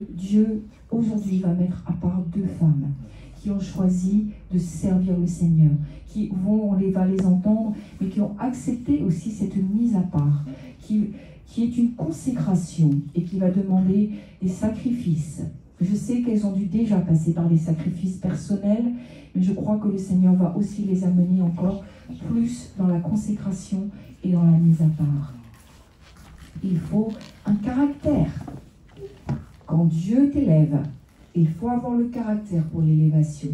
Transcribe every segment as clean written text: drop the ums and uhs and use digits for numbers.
Dieu, aujourd'hui, va mettre à part 2 femmes qui ont choisi de servir le Seigneur, on va les entendre, mais qui ont accepté aussi cette mise à part, qui est une consécration et qui va demander des sacrifices. Je sais qu'elles ont dû déjà passer par des sacrifices personnels, mais je crois que le Seigneur va aussi les amener encore plus dans la consécration et dans la mise à part. Il faut un caractère. Quand Dieu t'élève, il faut avoir le caractère pour l'élévation.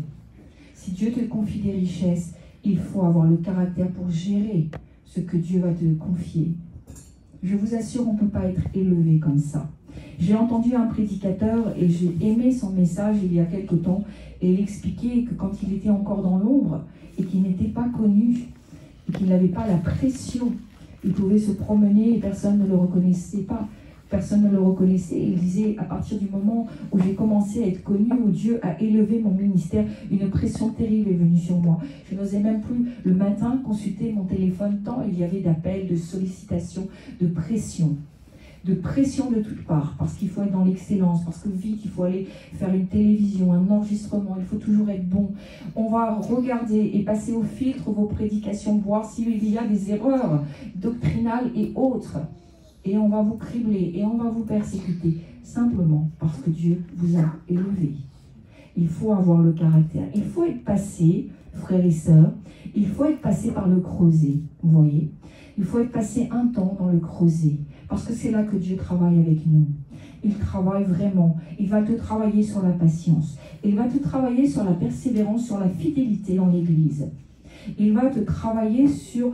Si Dieu te confie des richesses, il faut avoir le caractère pour gérer ce que Dieu va te confier. Je vous assure, on ne peut pas être élevé comme ça. J'ai entendu un prédicateur et j'ai aimé son message il y a quelque temps, et il expliquait que quand il était encore dans l'ombre et qu'il n'était pas connu et qu'il n'avait pas la pression, il pouvait se promener et personne ne le reconnaissait pas. Personne ne le reconnaissait. Il disait, à partir du moment où j'ai commencé à être connu, où Dieu a élevé mon ministère, une pression terrible est venue sur moi. Je n'osais même plus le matin consulter mon téléphone tant il y avait d'appels, de sollicitations, de pression de toutes parts, parce qu'il faut être dans l'excellence, parce que vite, il faut aller faire une télévision, un enregistrement, il faut toujours être bon. On va regarder et passer au filtre vos prédications, voir s'il y a des erreurs doctrinales et autres. Et on va vous cribler et on va vous persécuter, simplement parce que Dieu vous a élevé. Il faut avoir le caractère. Il faut être passé, frères et sœurs, il faut être passé par le creuset, vous voyez. Il faut être passé un temps dans le creuset, parce que c'est là que Dieu travaille avec nous. Il travaille vraiment. Il va te travailler sur la patience. Il va te travailler sur la persévérance, sur la fidélité dans l'Église. Il va te travailler sur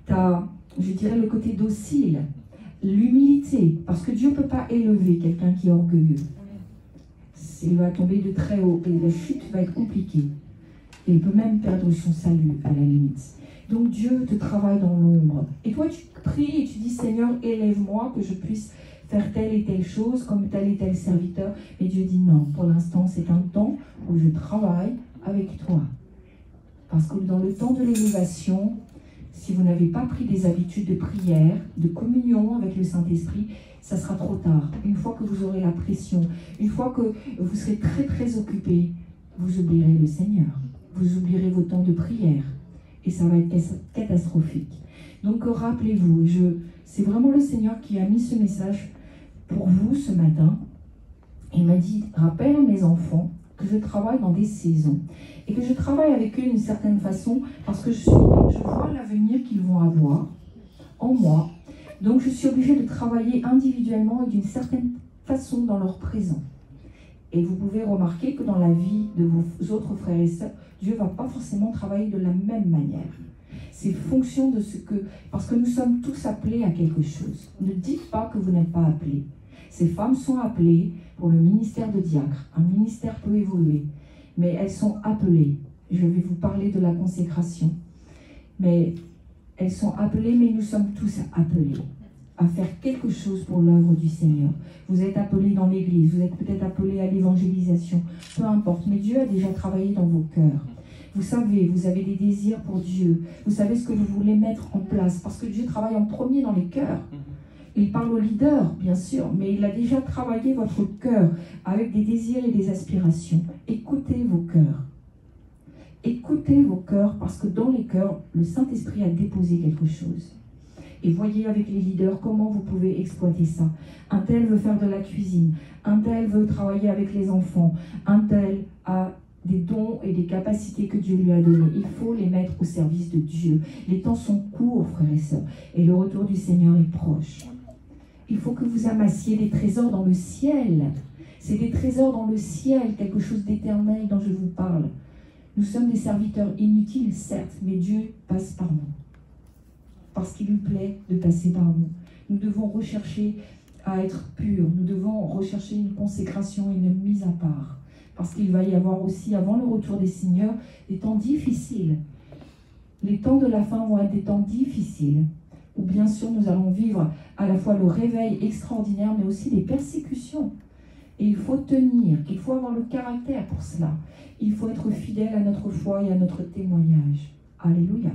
je dirais, le côté docile, l'humilité, parce que Dieu ne peut pas élever quelqu'un qui est orgueilleux. Il va tomber de très haut et la chute va être compliquée. Et il peut même perdre son salut à la limite. Donc Dieu te travaille dans l'ombre. Et toi tu pries et tu dis, Seigneur, élève-moi, que je puisse faire telle et telle chose comme tel et tel serviteur. Et Dieu dit non, pour l'instant c'est un temps où je travaille avec toi. Parce que dans le temps de l'élévation, si vous n'avez pas pris des habitudes de prière, de communion avec le Saint-Esprit, ça sera trop tard. Une fois que vous aurez la pression, une fois que vous serez très très occupé, vous oublierez le Seigneur. Vous oublierez vos temps de prière. Et ça va être catastrophique. Donc rappelez-vous, c'est vraiment le Seigneur qui a mis ce message pour vous ce matin. Il m'a dit, rappelle à mes enfants que je travaille dans des saisons. Et que je travaille avec eux d'une certaine façon parce que je vois l'avenir qu'ils vont avoir en moi. Donc je suis obligée de travailler individuellement et d'une certaine façon dans leur présent. Et vous pouvez remarquer que dans la vie de vos autres frères et sœurs, Dieu ne va pas forcément travailler de la même manière. C'est fonction de ce que... Parce que nous sommes tous appelés à quelque chose. Ne dites pas que vous n'êtes pas appelés. Ces femmes sont appelées pour le ministère de diacre. Un ministère peut évoluer, mais elles sont appelées. Je vais vous parler de la consécration. Mais elles sont appelées, mais nous sommes tous appelés à faire quelque chose pour l'œuvre du Seigneur. Vous êtes appelés dans l'église, vous êtes peut-être appelés à l'évangélisation, peu importe, mais Dieu a déjà travaillé dans vos cœurs. Vous savez, vous avez des désirs pour Dieu, vous savez ce que vous voulez mettre en place, parce que Dieu travaille en premier dans les cœurs. Il parle aux leaders, bien sûr, mais il a déjà travaillé votre cœur avec des désirs et des aspirations. Écoutez vos cœurs. Écoutez vos cœurs, parce que dans les cœurs, le Saint-Esprit a déposé quelque chose. Et voyez avec les leaders comment vous pouvez exploiter ça. Un tel veut faire de la cuisine, un tel veut travailler avec les enfants, un tel a des dons et des capacités que Dieu lui a donnés. Il faut les mettre au service de Dieu. Les temps sont courts, frères et sœurs, et le retour du Seigneur est proche. Il faut que vous amassiez des trésors dans le ciel. C'est des trésors dans le ciel, quelque chose d'éternel dont je vous parle. Nous sommes des serviteurs inutiles, certes, mais Dieu passe par nous. Parce qu'il lui plaît de passer par nous. Nous devons rechercher à être purs. Nous devons rechercher une consécration, une mise à part. Parce qu'il va y avoir aussi, avant le retour des seigneurs, des temps difficiles. Les temps de la fin vont être des temps difficiles, où bien sûr nous allons vivre à la fois le réveil extraordinaire, mais aussi des persécutions. Et il faut tenir, il faut avoir le caractère pour cela. Il faut être fidèle à notre foi et à notre témoignage. Alléluia.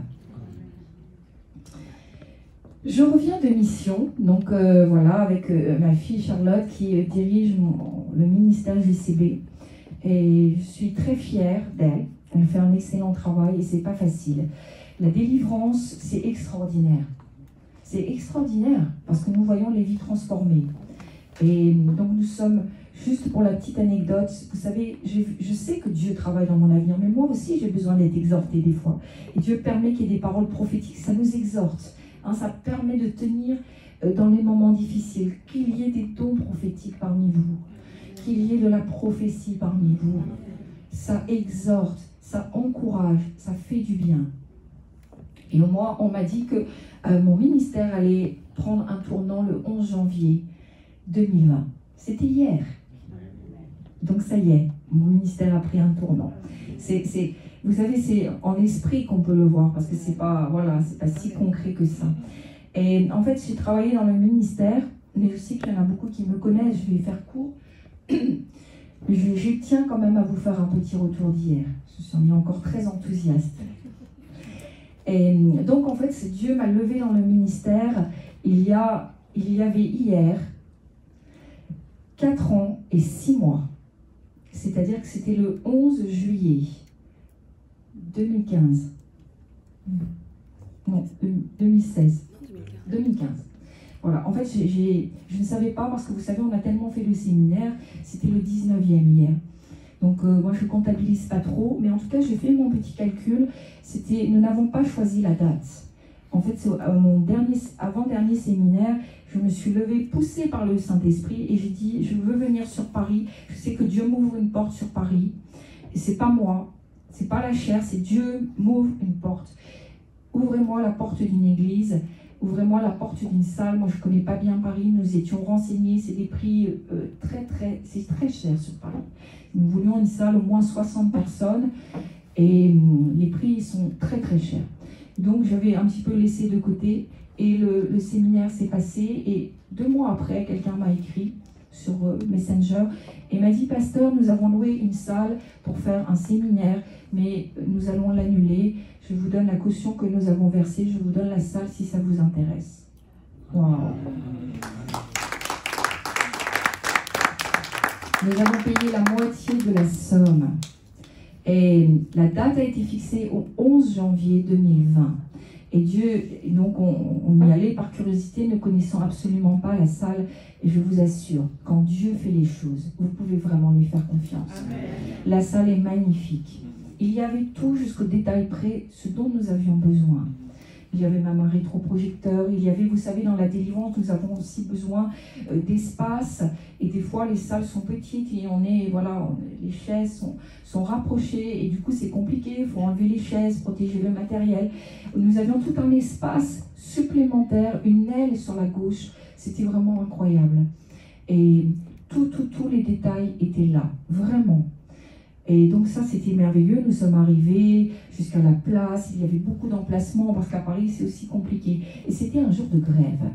Je reviens de mission, donc voilà, avec ma fille Charlotte qui dirige le ministère JCB. Et je suis très fière d'elle. Elle fait un excellent travail et c'est pas facile. La délivrance, c'est extraordinaire. C'est extraordinaire parce que nous voyons les vies transformées. Et donc nous sommes, juste pour la petite anecdote, vous savez, je sais que Dieu travaille dans mon avenir, mais moi aussi j'ai besoin d'être exhortée des fois. Et Dieu permet qu'il y ait des paroles prophétiques, ça nous exhorte. Hein, ça permet de tenir dans les moments difficiles, qu'il y ait des dons prophétiques parmi vous, qu'il y ait de la prophétie parmi vous. Ça exhorte, ça encourage, ça fait du bien. Et moi, on m'a dit que mon ministère allait prendre un tournant le 11 janvier 2020. C'était hier. Donc ça y est, mon ministère a pris un tournant. Vous savez, c'est en esprit qu'on peut le voir, parce que c'est pas si concret que ça. Et en fait, j'ai travaillé dans le ministère, mais je sais qu'il y en a beaucoup qui me connaissent, je vais faire court. Je tiens quand même à vous faire un petit retour d'hier. Je suis encore très enthousiaste. Et donc, en fait, Dieu m'a levé dans le ministère. Il y avait hier 4 ans et 6 mois. C'est-à-dire que c'était le 11 juillet 2015. Non, 2016. 2015. Voilà, en fait, je ne savais pas, parce que vous savez, on a tellement fait le séminaire, c'était le 19e hier. Donc, moi, je ne comptabilise pas trop, mais en tout cas, j'ai fait mon petit calcul. Nous n'avons pas choisi la date. En fait, c'est mon avant-dernier séminaire, je me suis levée, poussée par le Saint-Esprit, et j'ai dit, je veux venir sur Paris. Je sais que Dieu m'ouvre une porte sur Paris. Et c'est pas moi, c'est pas la chair, c'est Dieu m'ouvre une porte. Ouvrez-moi la porte d'une église. Ouvrez-moi la porte d'une salle. Moi, je ne connais pas bien Paris. Nous étions renseignés. C'est des prix c'est très cher sur Paris. Nous voulions une salle au moins 60 personnes et les prix sont très très chers. Donc, j'avais un petit peu laissé de côté et le séminaire s'est passé. Et 2 mois après, quelqu'un m'a écrit sur Messenger et m'a dit: Pasteur, nous avons loué une salle pour faire un séminaire, mais nous allons l'annuler. Je vous donne la caution que nous avons versée, je vous donne la salle si ça vous intéresse. Waouh! Nous avons payé la moitié de la somme. Et la date a été fixée au 11 janvier 2020. Et donc on y allait par curiosité, ne connaissant absolument pas la salle. Et je vous assure, quand Dieu fait les choses, vous pouvez vraiment lui faire confiance. Amen. La salle est magnifique. Il y avait tout jusqu'au détail près, ce dont nous avions besoin. Il y avait même un rétroprojecteur, il y avait, vous savez, dans la délivrance, nous avons aussi besoin d'espace. Et des fois, les salles sont petites et les chaises sont rapprochées. Et du coup, c'est compliqué, il faut enlever les chaises, protéger le matériel. Nous avions tout un espace supplémentaire, une aile sur la gauche. C'était vraiment incroyable. Et tous les détails étaient là, vraiment. Et donc ça, c'était merveilleux. Nous sommes arrivés jusqu'à la place. Il y avait beaucoup d'emplacements parce qu'à Paris, c'est aussi compliqué. Et c'était un jour de grève.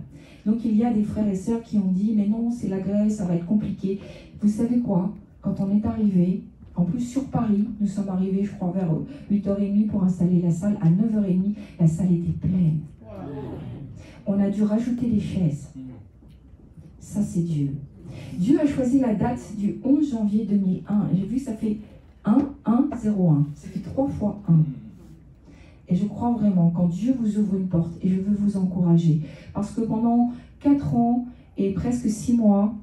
Donc il y a des frères et sœurs qui ont dit: mais non, c'est la grève, ça va être compliqué. Vous savez quoi? Quand on est arrivé, en plus sur Paris, nous sommes arrivés, je crois, vers 8h30 pour installer la salle. À 9h30, la salle était pleine. On a dû rajouter des chaises. Ça, c'est Dieu. Dieu a choisi la date du 11 janvier 2001. J'ai vu, ça fait 1, 1, 0, 1. Ça fait 3 fois 1. Et je crois vraiment, quand Dieu vous ouvre une porte, et je veux vous encourager, parce que pendant 4 ans et presque 6 mois,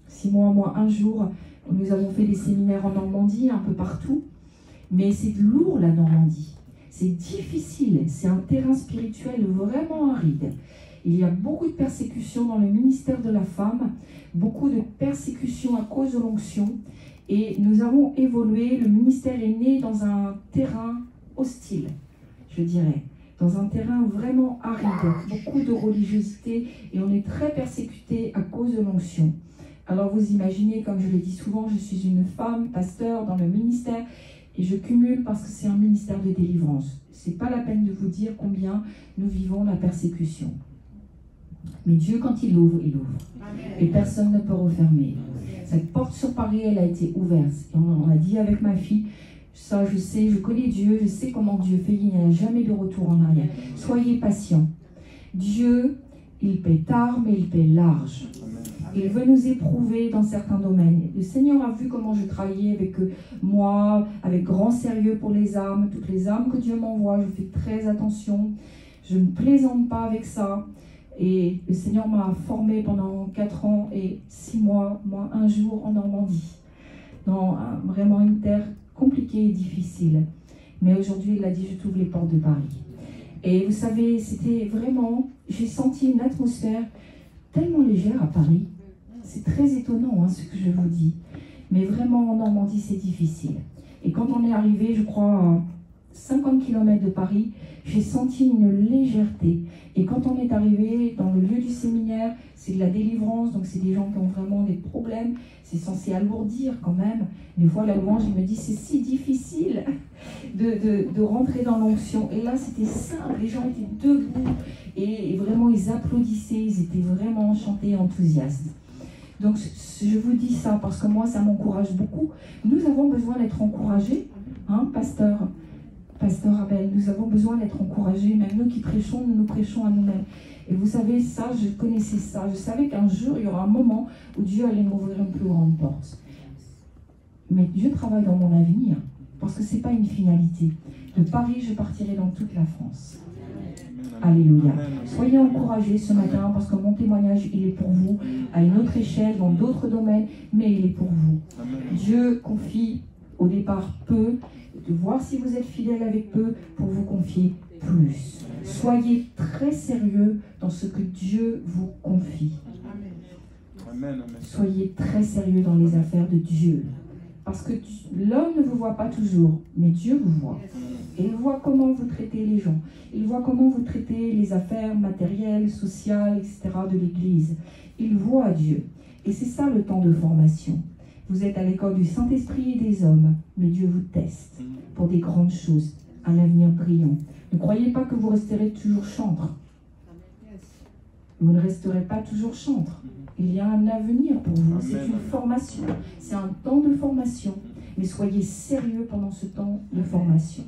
6 mois moins 1 jour, nous avons fait des séminaires en Normandie, un peu partout, mais c'est lourd la Normandie. C'est difficile, c'est un terrain spirituel vraiment aride. Il y a beaucoup de persécutions dans le ministère de la femme, beaucoup de persécutions à cause de l'onction. Et nous avons évolué, le ministère est né dans un terrain hostile, je dirais. Dans un terrain vraiment aride, beaucoup de religiosité, et on est très persécuté à cause de l'onction. Alors vous imaginez, comme je le dis souvent, je suis une femme, pasteur dans le ministère, et je cumule parce que c'est un ministère de délivrance. Ce n'est pas la peine de vous dire combien nous vivons la persécution. Mais Dieu, quand il ouvre, il ouvre. Amen. Et personne ne peut refermer. Cette porte sur Paris, elle a été ouverte. Et on a dit avec ma fille, ça je sais, je connais Dieu, je sais comment Dieu fait, il n'y a jamais de retour en arrière. Soyez patients. Dieu Il paie tard, mais il paie large. Il veut nous éprouver dans certains domaines. Le Seigneur a vu comment je travaillais avec moi, avec grand sérieux pour les âmes, toutes les âmes que Dieu m'envoie. Je fais très attention. Je ne plaisante pas avec ça. Et le Seigneur m'a formé pendant 4 ans et 6 mois, moi, un jour en Normandie, dans vraiment une terre compliquée et difficile. Mais aujourd'hui, il a dit, je t'ouvre les portes de Paris. Et vous savez, c'était vraiment, j'ai senti une atmosphère tellement légère à Paris. C'est très étonnant ce que je vous dis. Mais vraiment, en Normandie, c'est difficile. Et quand on est arrivé, je crois, à 50 km de Paris, j'ai senti une légèreté. Et quand on est arrivé dans le lieu du séminaire, c'est de la délivrance, donc c'est des gens qui ont vraiment des problèmes. C'est censé alourdir quand même. Des fois, la louange, il me dit, c'est si difficile de rentrer dans l'onction. Et là, c'était simple. Les gens étaient debout et vraiment, ils applaudissaient. Ils étaient vraiment enchantés et enthousiastes. Donc, je vous dis ça parce que moi, ça m'encourage beaucoup. Nous avons besoin d'être encouragés, pasteur Abel, nous avons besoin d'être encouragés. Même nous qui prêchons, nous prêchons à nous-mêmes. Et vous savez, ça, je connaissais ça. Je savais qu'un jour, il y aura un moment où Dieu allait m'ouvrir une plus grande porte. Mais Dieu travaille dans mon avenir, parce que ce n'est pas une finalité. De Paris, je partirai dans toute la France. Alléluia. Soyez encouragés ce matin, parce que mon témoignage, il est pour vous, à une autre échelle, dans d'autres domaines, mais il est pour vous. Dieu confie au départ peu, de voir si vous êtes fidèle avec peu, pour vous confier plus. Soyez très sérieux dans ce que Dieu vous confie. Soyez très sérieux dans les affaires de Dieu. Parce que l'homme ne vous voit pas toujours, mais Dieu vous voit. Et il voit comment vous traitez les gens. Il voit comment vous traitez les affaires matérielles, sociales, etc. de l'Église. Il voit Dieu. Et c'est ça le temps de formation. Vous êtes à l'école du Saint-Esprit et des hommes, mais Dieu vous teste pour des grandes choses, un avenir brillant. Ne croyez pas que vous resterez toujours chantre. Vous ne resterez pas toujours chantre. Il y a un avenir pour vous. C'est une formation. C'est un temps de formation. Mais soyez sérieux pendant ce temps de formation.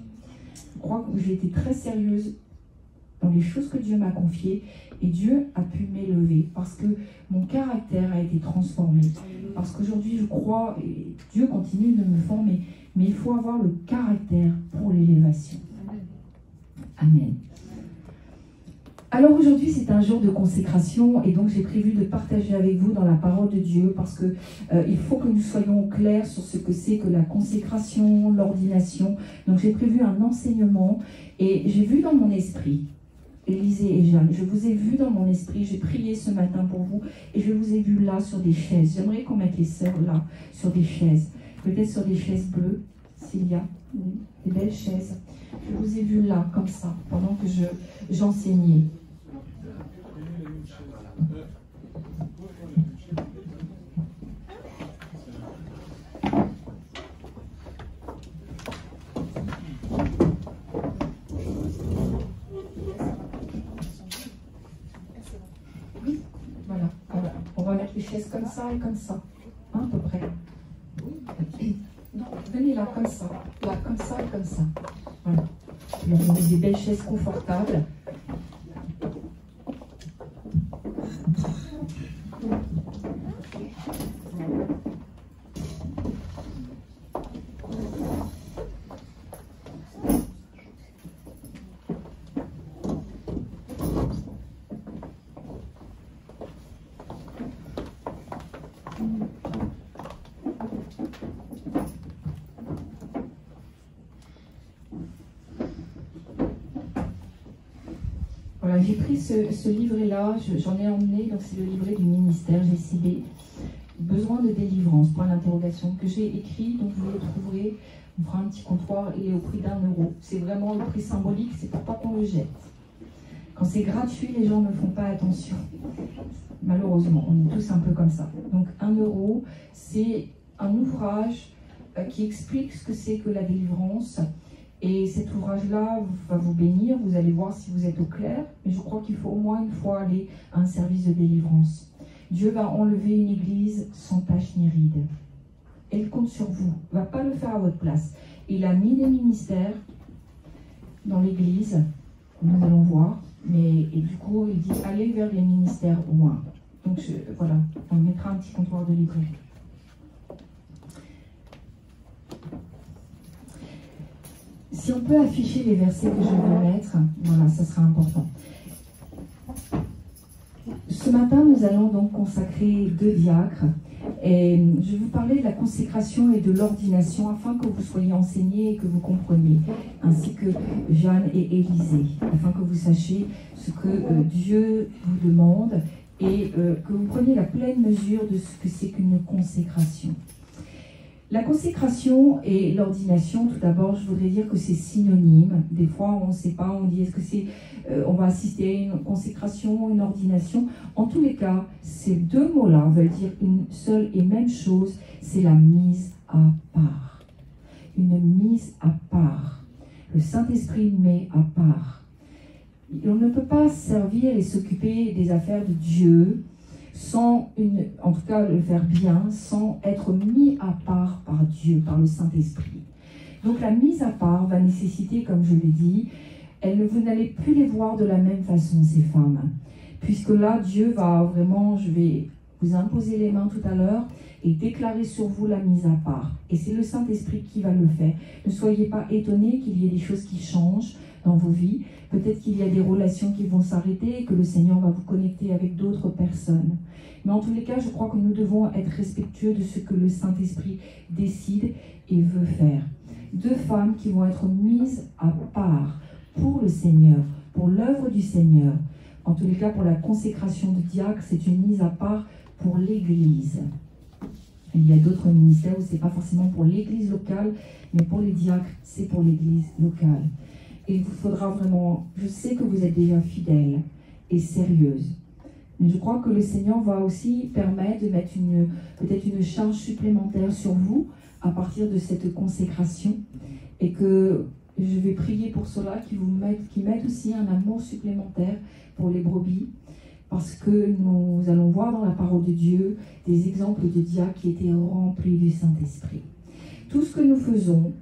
Je crois que j'ai été très sérieuse dans les choses que Dieu m'a confiées. Et Dieu a pu m'élever parce que mon caractère a été transformé. Parce qu'aujourd'hui, je crois, et Dieu continue de me former, mais il faut avoir le caractère pour l'élévation. Amen. Alors aujourd'hui, c'est un jour de consécration et donc j'ai prévu de partager avec vous dans la parole de Dieu parce que il faut que nous soyons clairs sur ce que c'est que la consécration, l'ordination. Donc j'ai prévu un enseignement et j'ai vu dans mon esprit, Élisée et Jeanne, je vous ai vu dans mon esprit, j'ai prié ce matin pour vous et je vous ai vu là sur des chaises. J'aimerais qu'on mette les sœurs là, sur des chaises, peut-être sur des chaises bleues, s'il y a, des belles chaises. Je vous ai vu là, comme ça, pendant que j'enseignais. Voilà. On va mettre les chaises comme ça et comme ça, à peu près. Non, venez là, comme ça. Là, comme ça et comme ça. Voilà. On a des belles chaises confortables. Voilà, j'ai pris ce livret-là, j'en ai emmené, donc c'est le livret du ministère GCB, besoin de délivrance, point d'interrogation, que j'ai écrit, donc vous le trouverez, on fera un petit comptoir, il est au prix d'1 €. C'est vraiment le prix symbolique, c'est pour pas qu'on le jette. Quand c'est gratuit, les gens ne font pas attention. Malheureusement, on est tous un peu comme ça. Donc 1 €, c'est un ouvrage qui explique ce que c'est que la délivrance. Et cet ouvrage-là va vous bénir, vous allez voir si vous êtes au clair, mais je crois qu'il faut au moins une fois aller à un service de délivrance. Dieu va enlever une église sans tache ni ride. Elle compte sur vous, il ne va pas le faire à votre place. Il a mis des ministères dans l'église, nous allons voir, Et du coup, il dit allez vers les ministères au moins. Donc voilà, on mettra un petit comptoir de librairie. Si on peut afficher les versets que je vais mettre, voilà, ça sera important. Ce matin, nous allons donc consacrer 2 diacres. Et je vais vous parler de la consécration et de l'ordination afin que vous soyez enseignés et que vous compreniez, ainsi que Jeanne et Élisée, afin que vous sachiez ce que Dieu vous demande et que vous preniez la pleine mesure de ce que c'est qu'une consécration. La consécration et l'ordination, tout d'abord, je voudrais dire que c'est synonyme. Des fois, on ne sait pas, on dit est-ce que c'est, on va assister à une consécration, une ordination. En tous les cas, ces 2 mots-là veulent dire une seule et même chose, c'est la mise à part. Une mise à part. Le Saint-Esprit met à part. On ne peut pas servir et s'occuper des affaires de Dieu sans en tout cas le faire bien, sans être mis à part par Dieu, par le Saint-Esprit. Donc la mise à part va nécessiter, comme je l'ai dit, vous n'allez plus les voir de la même façon, ces femmes. Puisque là, Dieu va vraiment, je vais vous imposer les mains tout à l'heure et déclarer sur vous la mise à part. Et c'est le Saint-Esprit qui va le faire. Ne soyez pas étonnés qu'il y ait des choses qui changent dans vos vies. Peut-être qu'il y a des relations qui vont s'arrêter et que le Seigneur va vous connecter avec d'autres personnes. Mais en tous les cas, je crois que nous devons être respectueux de ce que le Saint-Esprit décide et veut faire. 2 femmes qui vont être mises à part pour le Seigneur, pour l'œuvre du Seigneur. En tous les cas, pour la consécration de diacre, c'est une mise à part pour l'Église. Il y a d'autres ministères où ce n'est pas forcément pour l'Église locale, mais pour les diacres, c'est pour l'Église locale. Et il vous faudra vraiment, je sais que vous êtes déjà fidèles et sérieuses, mais je crois que le Seigneur va aussi permettre de mettre peut-être une charge supplémentaire sur vous à partir de cette consécration, et que je vais prier pour cela, qu'ils mettent aussi un amour supplémentaire pour les brebis, parce que nous allons voir dans la parole de Dieu des exemples de diacres qui étaient remplis du Saint-Esprit. Tout ce que nous faisons,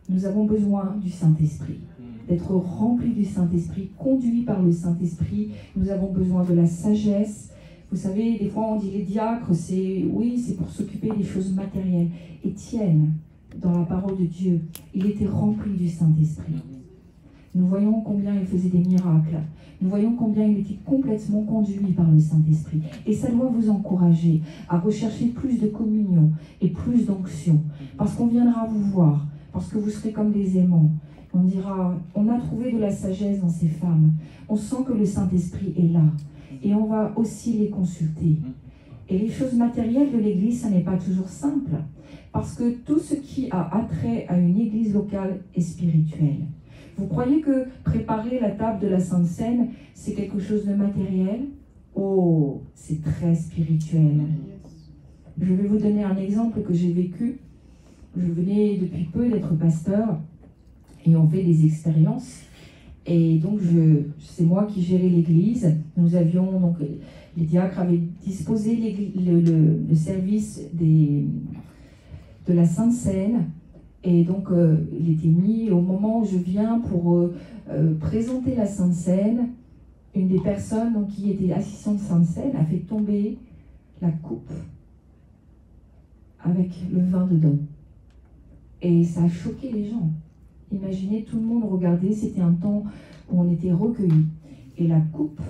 nous avons besoin du Saint-Esprit, d'être remplis du Saint-Esprit, conduits par le Saint-Esprit. Nous avons besoin de la sagesse. Vous savez, des fois on dit les diacres, c'est pour s'occuper des choses matérielles. Étienne, dans la parole de Dieu, il était rempli du Saint-Esprit. Nous voyons combien il faisait des miracles. Nous voyons combien il était complètement conduit par le Saint-Esprit. Et ça doit vous encourager à rechercher plus de communion et plus d'onction. Parce qu'on viendra vous voir, parce que vous serez comme des aimants. On dira, on a trouvé de la sagesse dans ces femmes. On sent que le Saint-Esprit est là. Et on va aussi les consulter. Et les choses matérielles de l'Église, ça n'est pas toujours simple. Parce que tout ce qui a attrait à une Église locale est spirituel. Vous croyez que préparer la table de la Sainte Seine, c'est quelque chose de matériel? Oh, c'est très spirituel. Je vais vous donner un exemple que j'ai vécu. Je venais depuis peu d'être pasteur et on fait des expériences. Et donc, c'est moi qui gérais l'église. Nous avions, donc, les diacres avaient disposé le service de la Sainte Seine. Et donc, il était mis au moment où je viens pour présenter la Sainte Seine. Une des personnes donc, qui était assistante Sainte Seine a fait tomber la coupe avec le vin dedans. Et ça a choqué les gens. Imaginez, tout le monde regardait, c'était un temps où on était recueillis. Et la coupe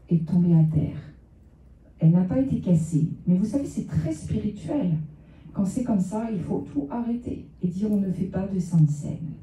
est tombée à terre. Elle n'a pas été cassée. Mais vous savez, c'est très spirituel. Quand c'est comme ça, il faut tout arrêter et dire on ne fait pas de Sainte Seine.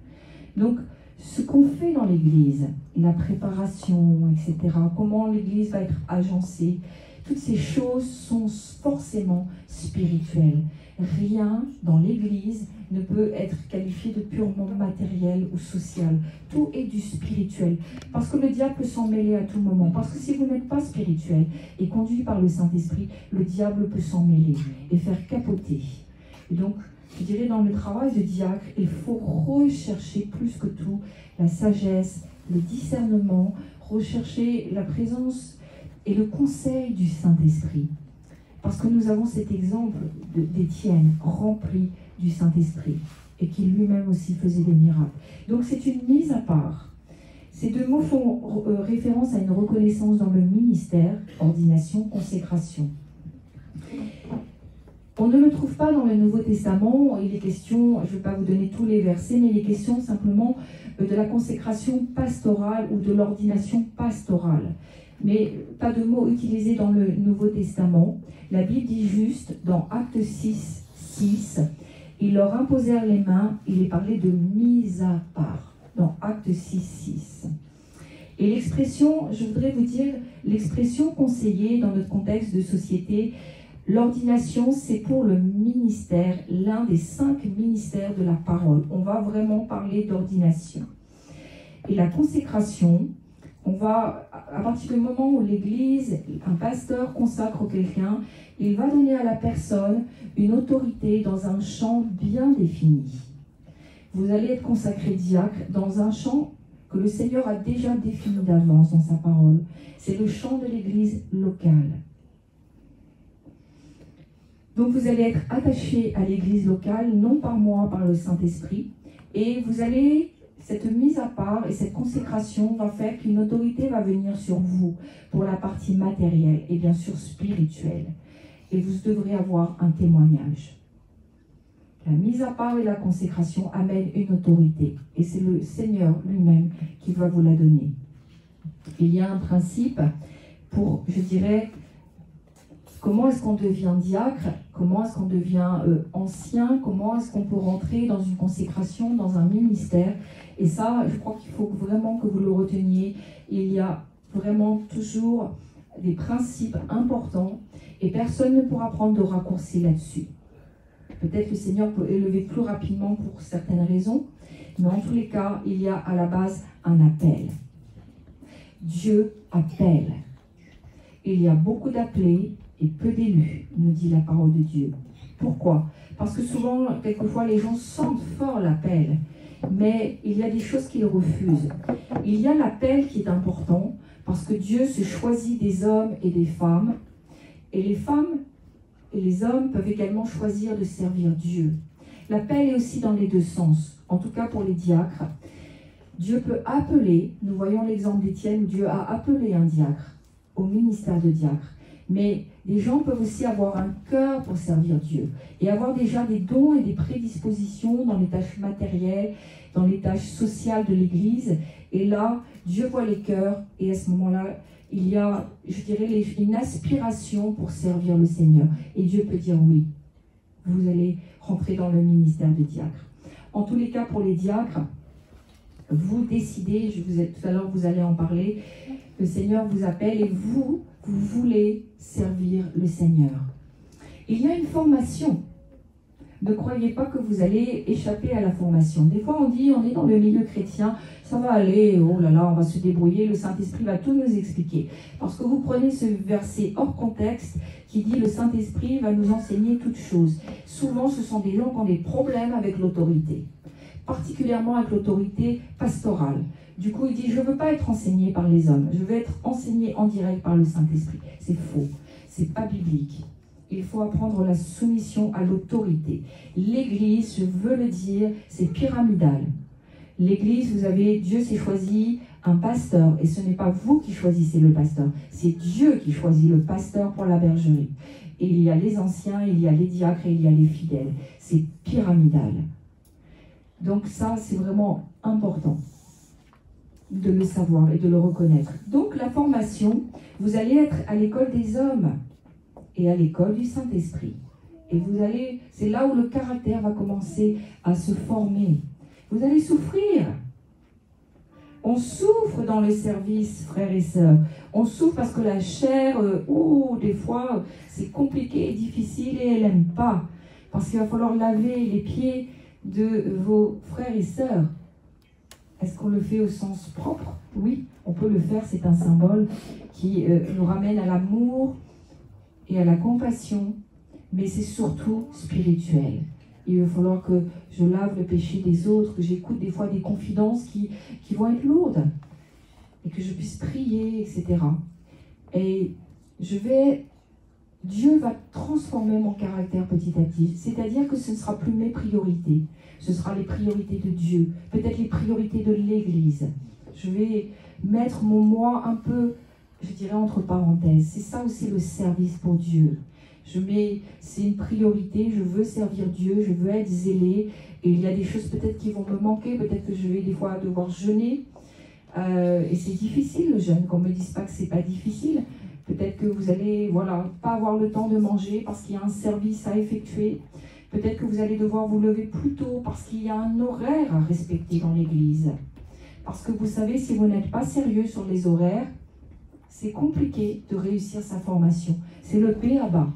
Donc, ce qu'on fait dans l'Église, la préparation, etc., comment l'Église va être agencée, toutes ces choses sont forcément spirituelles. Rien dans l'Église ne peut être qualifié de purement matériel ou social. Tout est du spirituel. Parce que le diable peut s'en mêler à tout moment. Parce que si vous n'êtes pas spirituel et conduit par le Saint-Esprit, le diable peut s'en mêler et faire capoter. Et donc, je dirais, dans le travail de diacre, il faut rechercher plus que tout la sagesse, le discernement, rechercher la présence et le conseil du Saint-Esprit. Parce que nous avons cet exemple d'Étienne, rempli du Saint-Esprit, et qui lui-même aussi faisait des miracles. Donc c'est une mise à part. Ces deux mots font référence à une reconnaissance dans le ministère, ordination, consécration. On ne le trouve pas dans le Nouveau Testament. Il est question, je ne vais pas vous donner tous les versets, mais il est question simplement de la consécration pastorale ou de l'ordination pastorale. Mais pas de mots utilisés dans le Nouveau Testament. La Bible dit juste, dans Actes 6, 6, ils leur imposèrent les mains, il est parlé de mise à part, dans Actes 6, 6. Et l'expression, je voudrais vous dire, l'expression conseillée dans notre contexte de société, l'ordination, c'est pour le ministère, l'un des 5 ministères de la parole. On va vraiment parler d'ordination. Et la consécration, on va, à partir du moment où l'Église, un pasteur consacre quelqu'un, il va donner à la personne une autorité dans un champ bien défini. Vous allez être consacré diacre dans un champ que le Seigneur a déjà défini d'avance dans sa parole. C'est le champ de l'Église locale. Donc vous allez être attaché à l'Église locale, non par moi, par le Saint-Esprit, et vous allez... Cette mise à part et cette consécration va faire qu'une autorité va venir sur vous pour la partie matérielle et bien sûr spirituelle. Et vous devrez avoir un témoignage. La mise à part et la consécration amènent une autorité. Et c'est le Seigneur lui-même qui va vous la donner. Il y a un principe pour, je dirais, comment est-ce qu'on devient diacre, comment est-ce qu'on devient ancien, comment est-ce qu'on peut rentrer dans une consécration, dans un ministère. Et ça, je crois qu'il faut vraiment que vous le reteniez. Il y a vraiment toujours des principes importants et personne ne pourra prendre de raccourci là-dessus. Peut-être le Seigneur peut élever plus rapidement pour certaines raisons, mais en tous les cas, il y a à la base un appel. Dieu appelle. Il y a beaucoup d'appelés et peu d'élus, nous dit la parole de Dieu. Pourquoi? Parce que souvent, quelquefois, les gens sentent fort l'appel, mais il y a des choses qu'ils refusent. Il y a l'appel qui est important, parce que Dieu se choisit des hommes et des femmes, et les femmes et les hommes peuvent également choisir de servir Dieu. L'appel est aussi dans les deux sens, en tout cas pour les diacres. Dieu peut appeler, nous voyons l'exemple d'Étienne, où Dieu a appelé un diacre au ministère de diacre. Mais les gens peuvent aussi avoir un cœur pour servir Dieu et avoir déjà des dons et des prédispositions dans les tâches matérielles, dans les tâches sociales de l'Église. Et là, Dieu voit les cœurs et à ce moment-là, il y a, je dirais, une aspiration pour servir le Seigneur. Et Dieu peut dire oui, vous allez rentrer dans le ministère de diacre. En tous les cas, pour les diacres, vous décidez, tout à l'heure vous allez en parler, le Seigneur vous appelle et vous voulez servir le Seigneur. Il y a une formation. Ne croyez pas que vous allez échapper à la formation. Des fois on dit, on est dans le milieu chrétien, ça va aller, oh là là, on va se débrouiller, le Saint-Esprit va tout nous expliquer. Parce que vous prenez ce verset hors contexte qui dit le Saint-Esprit va nous enseigner toutes choses. Souvent ce sont des gens qui ont des problèmes avec l'autorité, particulièrement avec l'autorité pastorale. Du coup, il dit, je ne veux pas être enseigné par les hommes, je veux être enseigné en direct par le Saint-Esprit. C'est faux, c'est pas biblique. Il faut apprendre la soumission à l'autorité. L'Église, je veux le dire, c'est pyramidal. L'Église, vous avez, Dieu s'est choisi un pasteur, et ce n'est pas vous qui choisissez le pasteur, c'est Dieu qui choisit le pasteur pour la bergerie. Et il y a les anciens, il y a les diacres et il y a les fidèles. C'est pyramidal. Donc ça, c'est vraiment important de le savoir et de le reconnaître. Donc la formation, vous allez être à l'école des hommes et à l'école du Saint-Esprit. Et vous allez, c'est là où le caractère va commencer à se former. Vous allez souffrir. On souffre dans le service, frères et sœurs. On souffre parce que la chair, des fois, c'est compliqué et difficile et elle n'aime pas. Parce qu'il va falloir laver les pieds de vos frères et sœurs. Est-ce qu'on le fait au sens propre? Oui, on peut le faire, c'est un symbole qui nous ramène à l'amour et à la compassion, mais c'est surtout spirituel. Il va falloir que je lave le péché des autres, que j'écoute des fois des confidences qui vont être lourdes, et que je puisse prier, etc. Et Dieu va transformer mon caractère petit à petit, c'est-à-dire que ce ne sera plus mes priorités, ce sera les priorités de Dieu, peut-être les priorités de l'Église. Je vais mettre mon moi un peu, je dirais, entre parenthèses. C'est ça aussi le service pour Dieu. C'est une priorité, je veux servir Dieu, je veux être zélé. Et il y a des choses peut-être qui vont me manquer, peut-être que je vais des fois devoir jeûner. Et c'est difficile le jeûne, qu'on ne me dise pas que c'est pas difficile. Peut-être que vous allez pas avoir le temps de manger parce qu'il y a un service à effectuer. Peut-être que vous allez devoir vous lever plus tôt parce qu'il y a un horaire à respecter dans l'église. Parce que vous savez, si vous n'êtes pas sérieux sur les horaires, c'est compliqué de réussir sa formation. C'est le b.a.-ba.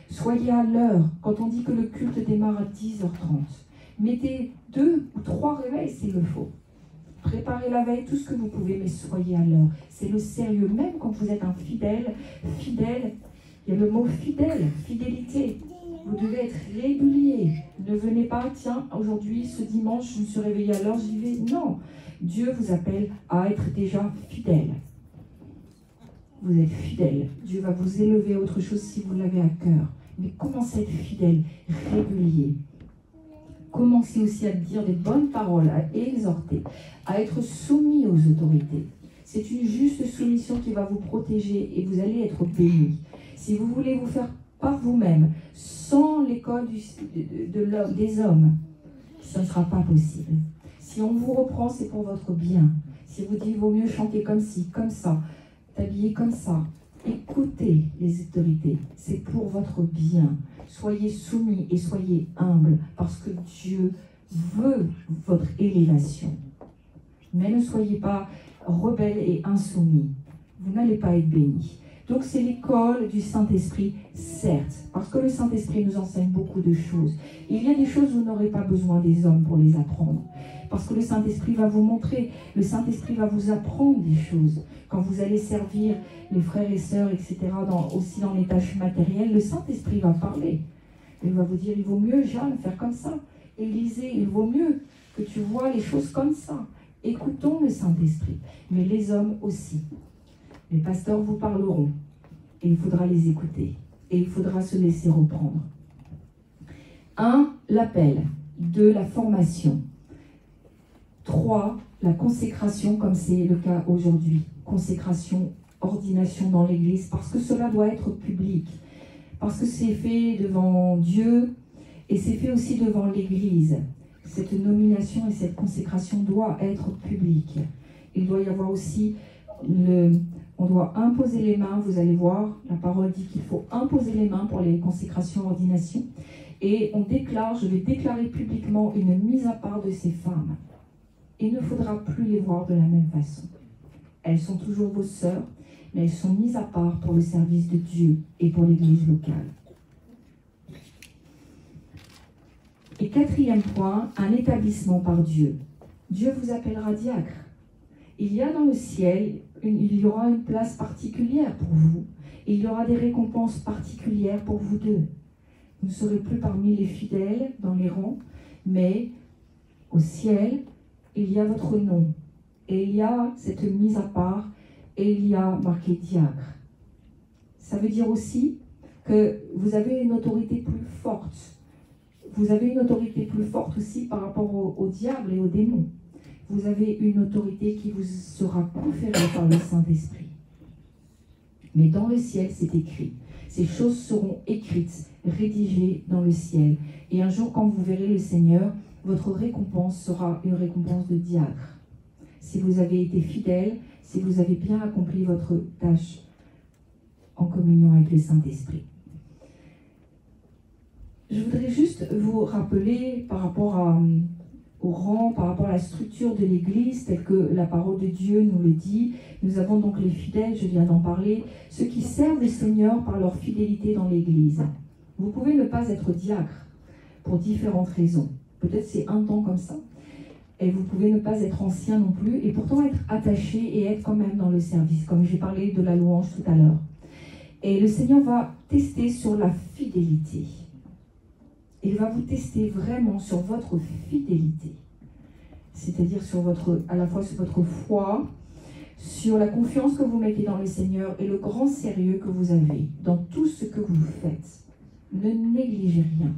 Soyez à l'heure. Quand on dit que le culte démarre à 10h30, mettez 2 ou 3 réveils s'il le faut. Préparez la veille tout ce que vous pouvez, mais soyez à l'heure. C'est le sérieux. Même quand vous êtes un fidèle, il y a le mot fidèle, fidélité. Vous devez être régulier. Ne venez pas, tiens, aujourd'hui, ce dimanche, je me suis réveillée à l'heure, j'y vais. Non. Dieu vous appelle à être déjà fidèle. Vous êtes fidèle. Dieu va vous élever à autre chose si vous l'avez à cœur. Mais commencez à être fidèle, régulier. Commencez aussi à dire des bonnes paroles, à exhorter, à être soumis aux autorités. C'est une juste soumission qui va vous protéger et vous allez être bénis. Si vous voulez vous faire par vous-même, sans l'école des hommes, ce ne sera pas possible. Si on vous reprend, c'est pour votre bien. Si vous dites, il vaut mieux chanter comme ci, comme ça, t'habiller comme ça, écoutez les autorités. C'est pour votre bien. Soyez soumis et soyez humbles parce que Dieu veut votre élévation. Mais ne soyez pas rebelles et insoumis. Vous n'allez pas être bénis. Donc c'est l'école du Saint-Esprit, certes, parce que le Saint-Esprit nous enseigne beaucoup de choses. Il y a des choses où vous n'aurez pas besoin des hommes pour les apprendre. Parce que le Saint-Esprit va vous montrer, le Saint-Esprit va vous apprendre des choses. Quand vous allez servir les frères et sœurs, etc., aussi dans les tâches matérielles, le Saint-Esprit va parler. Il va vous dire, il vaut mieux, Jeanne, faire comme ça. Élisée, il vaut mieux que tu vois les choses comme ça. Écoutons le Saint-Esprit, mais les hommes aussi. Les pasteurs vous parleront et il faudra les écouter et il faudra se laisser reprendre. 1. L'appel. 2. La formation. 3. La consécration, comme c'est le cas aujourd'hui. Consécration, ordination dans l'Église, parce que cela doit être public. Parce que c'est fait devant Dieu et c'est fait aussi devant l'Église. Cette nomination et cette consécration doit être publique. Il doit y avoir aussi on doit imposer les mains, vous allez voir, la parole dit qu'il faut imposer les mains pour les consécrations, ordinations. Et on déclare, je vais déclarer publiquement une mise à part de ces femmes. Il ne faudra plus les voir de la même façon. Elles sont toujours vos sœurs, mais elles sont mises à part pour le service de Dieu et pour l'Église locale. Et 4e point, un établissement par Dieu. Dieu vous appellera diacre. Il y a dans le ciel, il y aura une place particulière pour vous. Et il y aura des récompenses particulières pour vous deux. Vous ne serez plus parmi les fidèles dans les rangs, mais au ciel, il y a votre nom. Et il y a cette mise à part, et il y a marqué diacre. Ça veut dire aussi que vous avez une autorité plus forte. Vous avez une autorité plus forte aussi par rapport au diable et aux démons. Vous avez une autorité qui vous sera conférée par le Saint-Esprit. Mais dans le ciel, c'est écrit. Ces choses seront écrites, rédigées dans le ciel. Et un jour, quand vous verrez le Seigneur, votre récompense sera une récompense de diacre. Si vous avez été fidèle, si vous avez bien accompli votre tâche en communion avec le Saint-Esprit. Je voudrais juste vous rappeler par rapport au rang, par rapport à la structure de l'Église, telle que la parole de Dieu nous le dit. Nous avons donc les fidèles, je viens d'en parler, ceux qui servent le Seigneur par leur fidélité dans l'Église. Vous pouvez ne pas être diacre pour différentes raisons. Peut-être c'est un temps comme ça. Et vous pouvez ne pas être ancien non plus, et pourtant être attaché et être quand même dans le service, comme j'ai parlé de la louange tout à l'heure. Et le Seigneur va tester sur la fidélité. Il va vous tester vraiment sur votre fidélité. C'est-à-dire à la fois sur votre foi, sur la confiance que vous mettez dans le Seigneur et le grand sérieux que vous avez dans tout ce que vous faites. Ne négligez rien.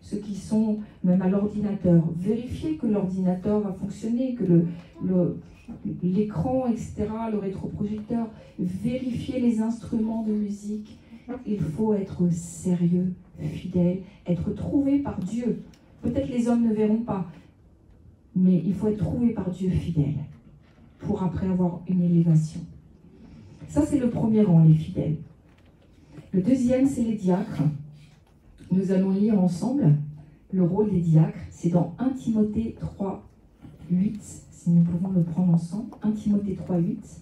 Ceux qui sont même à l'ordinateur, vérifiez que l'ordinateur va fonctionner, que l'écran, etc., le rétroprojecteur, vérifier les instruments de musique. Il faut être sérieux, fidèle, être trouvé par Dieu. Peut-être les hommes ne verront pas, mais il faut être trouvé par Dieu fidèle pour après avoir une élévation. Ça, c'est le premier rang, les fidèles. Le deuxième, c'est les diacres. Nous allons lire ensemble le rôle des diacres. C'est dans 1 Timothée 3, 8, si nous pouvons le prendre ensemble. 1 Timothée 3, 8.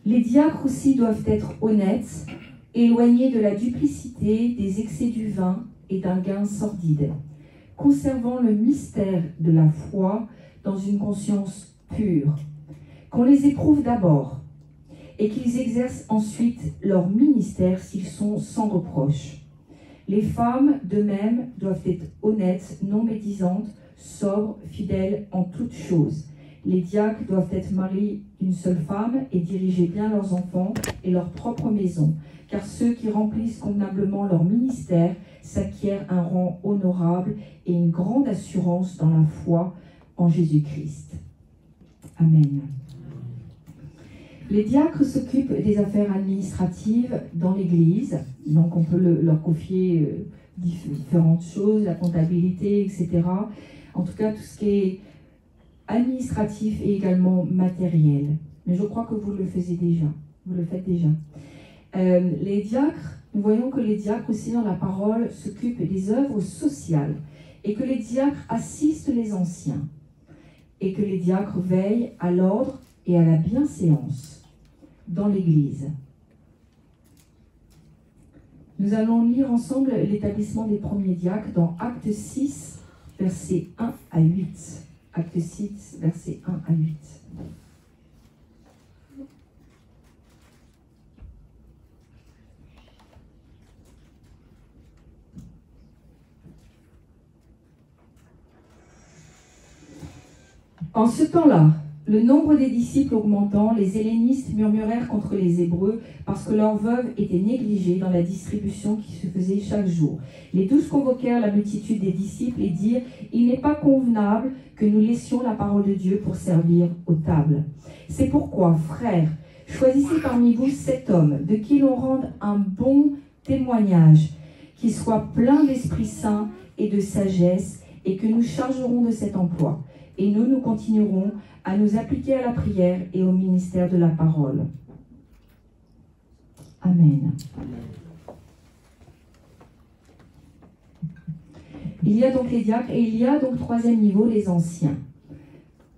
Les diacres aussi doivent être honnêtes, éloignés de la duplicité, des excès du vin et d'un gain sordide, conservant le mystère de la foi dans une conscience pure, qu'on les éprouve d'abord et qu'ils exercent ensuite leur ministère s'ils sont sans reproche. Les femmes, de même, doivent être honnêtes, non médisantes, sobres, fidèles en toutes choses. Les diacres doivent être mariés d'une seule femme et diriger bien leurs enfants et leur propre maison, car ceux qui remplissent convenablement leur ministère s'acquièrent un rang honorable et une grande assurance dans la foi en Jésus-Christ. Amen. Les diacres s'occupent des affaires administratives dans l'Église, donc on peut leur confier différentes choses, la comptabilité, etc. En tout cas, tout ce qui est administratif et également matériel. Mais je crois que vous le faites déjà. Vous le faites déjà. Les diacres, nous voyons que les diacres aussi dans la parole s'occupent des œuvres sociales et que les diacres assistent les anciens et que les diacres veillent à l'ordre et à la bienséance dans l'Église. Nous allons lire ensemble l'établissement des premiers diacres dans Actes 6, versets 1 à 8. Acte 6, versets 1 à 8. En ce temps-là, le nombre des disciples augmentant, les hellénistes murmurèrent contre les Hébreux parce que leurs veuves étaient négligées dans la distribution qui se faisait chaque jour. Les 12 convoquèrent la multitude des disciples et dirent « Il n'est pas convenable que nous laissions la parole de Dieu pour servir aux tables. C'est pourquoi, frères, choisissez parmi vous 7 hommes de qui l'on rende un bon témoignage, qui soit plein d'Esprit Saint et de sagesse, et que nous chargerons de cet emploi. Et nous continuerons à nous appliquer à la prière et au ministère de la parole. » Amen. Il y a donc les diacres et il y a donc troisième niveau, les anciens.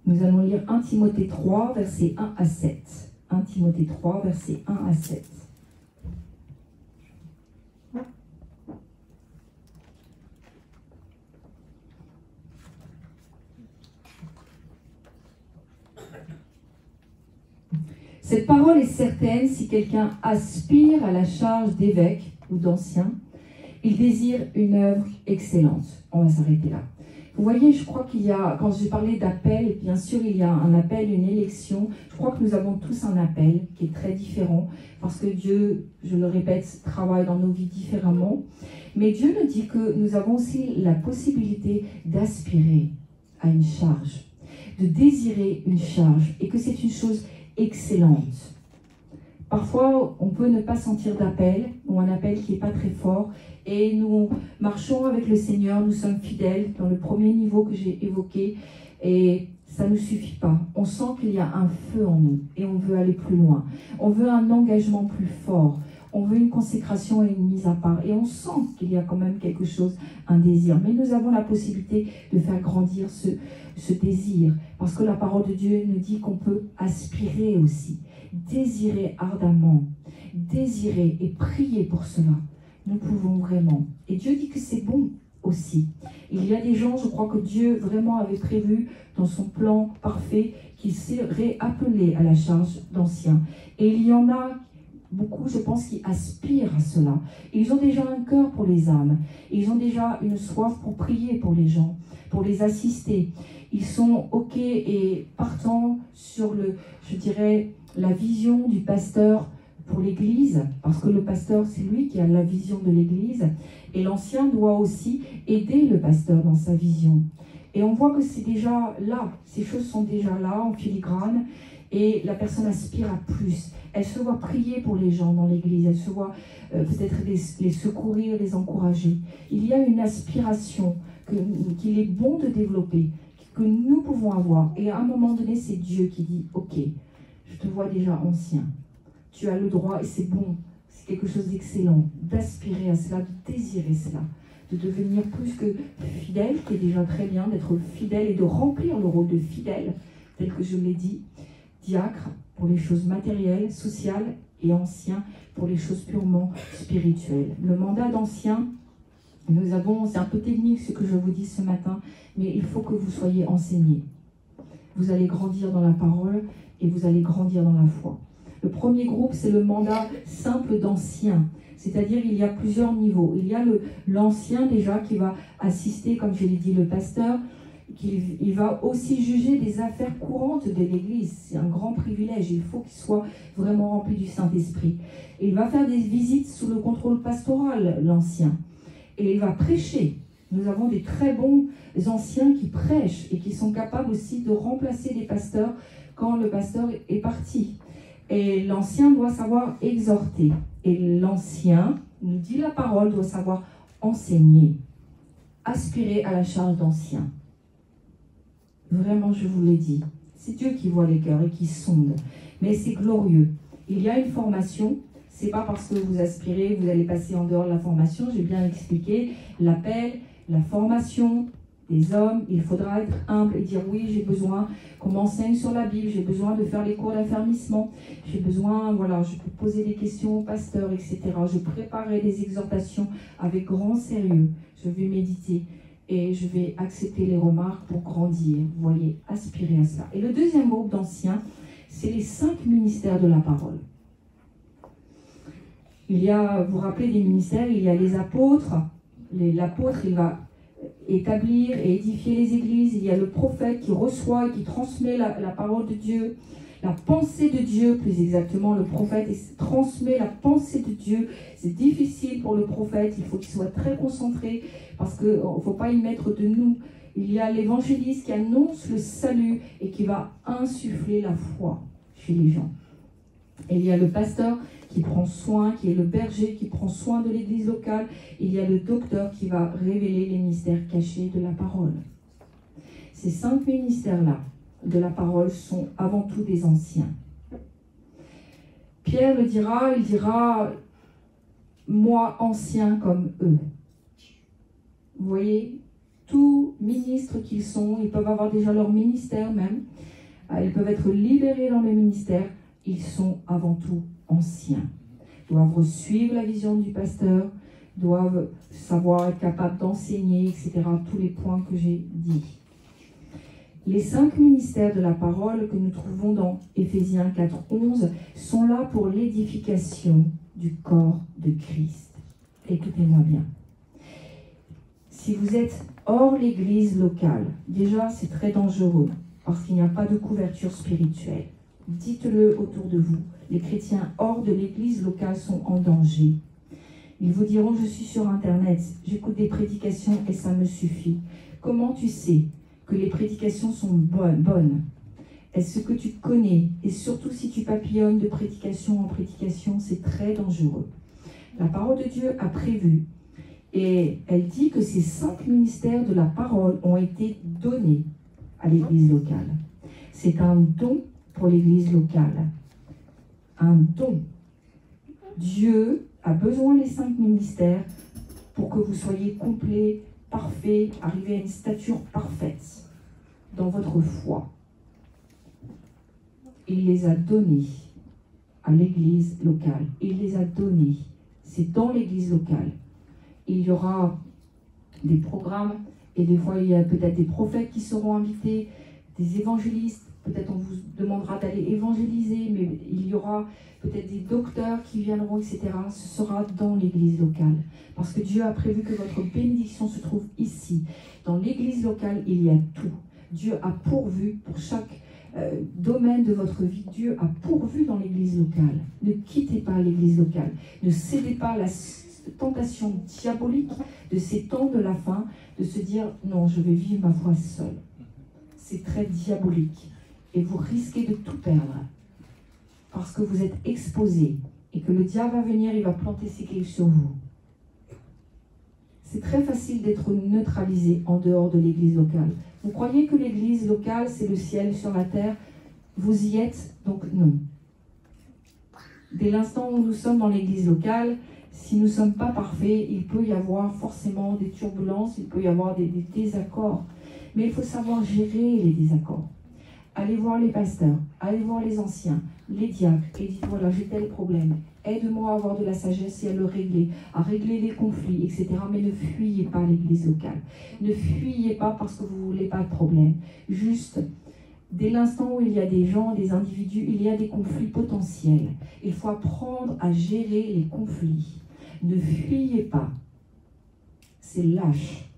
Nous allons lire 1 Timothée 3, versets 1 à 7. 1 Timothée 3, versets 1 à 7. Cette parole est certaine si quelqu'un aspire à la charge d'évêque ou d'ancien, il désire une œuvre excellente. On va s'arrêter là. Vous voyez, je crois qu'il y a, quand j'ai parlé d'appel, bien sûr il y a un appel, une élection. Je crois que nous avons tous un appel qui est très différent parce que Dieu, je le répète, travaille dans nos vies différemment. Mais Dieu nous dit que nous avons aussi la possibilité d'aspirer à une charge, de désirer une charge et que c'est une chose excellente. Parfois, on peut ne pas sentir d'appel ou un appel qui n'est pas très fort et nous marchons avec le Seigneur, nous sommes fidèles dans le premier niveau que j'ai évoqué et ça ne suffit pas. On sent qu'il y a un feu en nous et on veut aller plus loin. On veut un engagement plus fort. On veut une consécration et une mise à part. Et on sent qu'il y a quand même quelque chose, un désir. Mais nous avons la possibilité de faire grandir ce désir. Parce que la parole de Dieu nous dit qu'on peut aspirer aussi. Désirer ardemment. Désirer et prier pour cela. Nous pouvons vraiment. Et Dieu dit que c'est bon aussi. Il y a des gens, je crois que Dieu vraiment avait prévu dans son plan parfait qu'ils seraient appelés à la charge d'anciens. Et il y en a beaucoup, je pense, qui aspirent à cela. Ils ont déjà un cœur pour les âmes. Ils ont déjà une soif pour prier pour les gens, pour les assister. Ils sont OK et partants sur je dirais, la vision du pasteur pour l'Église, parce que le pasteur, c'est lui qui a la vision de l'Église, et l'ancien doit aussi aider le pasteur dans sa vision. Et on voit que c'est déjà là, ces choses sont déjà là, en filigrane, et la personne aspire à plus. Elle se voit prier pour les gens dans l'Église, elle se voit peut-être les secourir, les encourager. Il y a une aspiration qu'il est bon de développer, que nous pouvons avoir. Et à un moment donné, c'est Dieu qui dit, OK, je te vois déjà ancien. Tu as le droit, et c'est bon, c'est quelque chose d'excellent, d'aspirer à cela, de désirer cela, de devenir plus que fidèle, qui est déjà très bien, d'être fidèle et de remplir le rôle de fidèle, tel que je l'ai dit, diacre pour les choses matérielles, sociales, et ancien pour les choses purement spirituelles. Le mandat d'ancien, c'est un peu technique ce que je vous dis ce matin, mais il faut que vous soyez enseignés. Vous allez grandir dans la parole et vous allez grandir dans la foi. Le premier groupe, c'est le mandat simple d'ancien. C'est-à-dire, il y a plusieurs niveaux. Il y a l'ancien déjà qui va assister, comme je l'ai dit, le pasteur. Il va aussi juger des affaires courantes de l'Église. C'est un grand privilège. Il faut qu'il soit vraiment rempli du Saint-Esprit. Et il va faire des visites sous le contrôle pastoral, l'ancien. Et il va prêcher. Nous avons des très bons anciens qui prêchent et qui sont capables aussi de remplacer les pasteurs quand le pasteur est parti. Et l'ancien doit savoir exhorter. Et l'ancien, nous dit la parole, doit savoir enseigner, aspirer à la charge d'ancien. Vraiment, je vous l'ai dit. C'est Dieu qui voit les cœurs et qui sonde. Mais c'est glorieux. Il y a une formation. C'est pas parce que vous aspirez, vous allez passer en dehors de la formation. J'ai bien expliqué l'appel, la formation des hommes. Il faudra être humble et dire oui, j'ai besoin qu'on m'enseigne sur la Bible. J'ai besoin de faire les cours d'affermissement. J'ai besoin, voilà, je peux poser des questions au pasteur, etc. Je préparerai des exhortations avec grand sérieux. Je vais méditer. Et je vais accepter les remarques pour grandir. Vous voyez, aspirer à cela. Et le deuxième groupe d'anciens, c'est les 5 ministères de la parole. Il y a, vous vous rappelez des ministères, il y a les apôtres. L'apôtre, il va établir et édifier les églises. Il y a le prophète qui reçoit et qui transmet la parole de Dieu. La pensée de Dieu, plus exactement, le prophète transmet la pensée de Dieu. C'est difficile pour le prophète, il faut qu'il soit très concentré parce qu'il ne faut pas y mettre de nous. Il y a l'évangéliste qui annonce le salut et qui va insuffler la foi chez les gens. Et il y a le pasteur qui prend soin, qui est le berger, qui prend soin de l'église locale. Il y a le docteur qui va révéler les mystères cachés de la parole. Ces 5 ministères-là de la parole sont avant tout des anciens. Pierre le dira, il dira « moi ancien comme eux ». Vous voyez, tous ministres qu'ils sont, ils peuvent avoir déjà leur ministère même, ils peuvent être libérés dans le ministère, ils sont avant tout anciens. Ils doivent suivre la vision du pasteur, doivent savoir être capables d'enseigner, etc. Tous les points que j'ai dit. Les 5 ministères de la parole que nous trouvons dans Éphésiens 4:11 sont là pour l'édification du corps de Christ. Écoutez-moi bien. Si vous êtes hors l'église locale, déjà c'est très dangereux parce qu'il n'y a pas de couverture spirituelle. Dites-le autour de vous. Les chrétiens hors de l'église locale sont en danger. Ils vous diront, je suis sur Internet, j'écoute des prédications et ça me suffit. Comment tu sais que les prédications sont bonnes? Est-ce que tu connais? Et surtout si tu papillonnes de prédication en prédication, c'est très dangereux. La parole de Dieu a prévu et elle dit que ces 5 ministères de la parole ont été donnés à l'église locale. C'est un don pour l'église locale. Un don. Dieu a besoin des 5 ministères pour que vous soyez complet, parfait, arriver à une stature parfaite dans votre foi. Il les a donnés à l'église locale. Il les a donnés. C'est dans l'église locale. Il y aura des programmes et des fois il y a peut-être des prophètes qui seront invités, des évangélistes, peut-être on vous demandera d'aller évangéliser, mais il y aura peut-être des docteurs qui viendront, etc. Ce sera dans l'église locale. Parce que Dieu a prévu que votre bénédiction se trouve ici. Dans l'église locale, il y a tout. Dieu a pourvu pour chaque domaine de votre vie. Dieu a pourvu dans l'église locale. Ne quittez pas l'église locale. Ne cédez pas à la tentation diabolique de ces temps de la fin, de se dire non, je vais vivre ma foi seule. C'est très diabolique. Et vous risquez de tout perdre. Parce que vous êtes exposé. Et que le diable va venir, il va planter ses griffes sur vous. C'est très facile d'être neutralisé en dehors de l'église locale. Vous croyez que l'église locale, c'est le ciel sur la terre? Vous y êtes, donc non. Dès l'instant où nous sommes dans l'église locale, si nous ne sommes pas parfaits, il peut y avoir forcément des turbulences, il peut y avoir des désaccords. Mais il faut savoir gérer les désaccords. Allez voir les pasteurs, allez voir les anciens, les diacres, et dites voilà, j'ai tel problème. Aide-moi à avoir de la sagesse et à le régler, à régler les conflits, etc. Mais ne fuyez pas l'église locale. Ne fuyez pas parce que vous ne voulez pas de problème. Juste, dès l'instant où il y a des gens, des individus, il y a des conflits potentiels. Il faut apprendre à gérer les conflits. Ne fuyez pas. C'est lâche.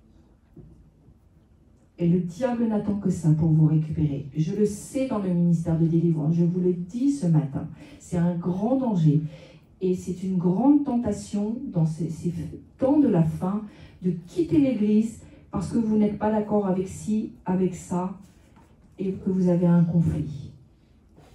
Et le diable n'attend que ça pour vous récupérer. Je le sais dans le ministère de délivrance, je vous le dis ce matin. C'est un grand danger. Et c'est une grande tentation dans ces temps de la fin de quitter l'église parce que vous n'êtes pas d'accord avec ci, avec ça, et que vous avez un conflit.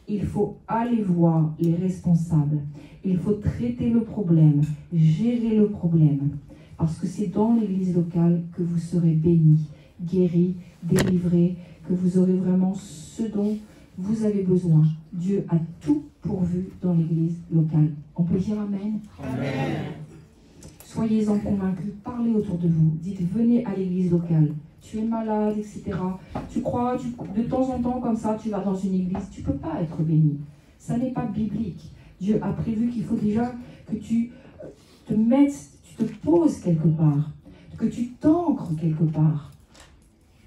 Il faut aller voir les responsables. Il faut traiter le problème, gérer le problème. Parce que c'est dans l'église locale que vous serez bénis, guéris, délivrés, que vous aurez vraiment ce dont vous avez besoin. Dieu a tout pourvu dans l'église locale. On peut dire amen? Amen. Soyez-en convaincus, parlez autour de vous. Dites, venez à l'église locale. Tu es malade, etc. Tu crois, de temps en temps, comme ça, tu vas dans une église. Tu ne peux pas être béni. Ça n'est pas biblique. Dieu a prévu qu'il faut déjà que tu te mettes, tu te poses quelque part, que tu t'ancres quelque part.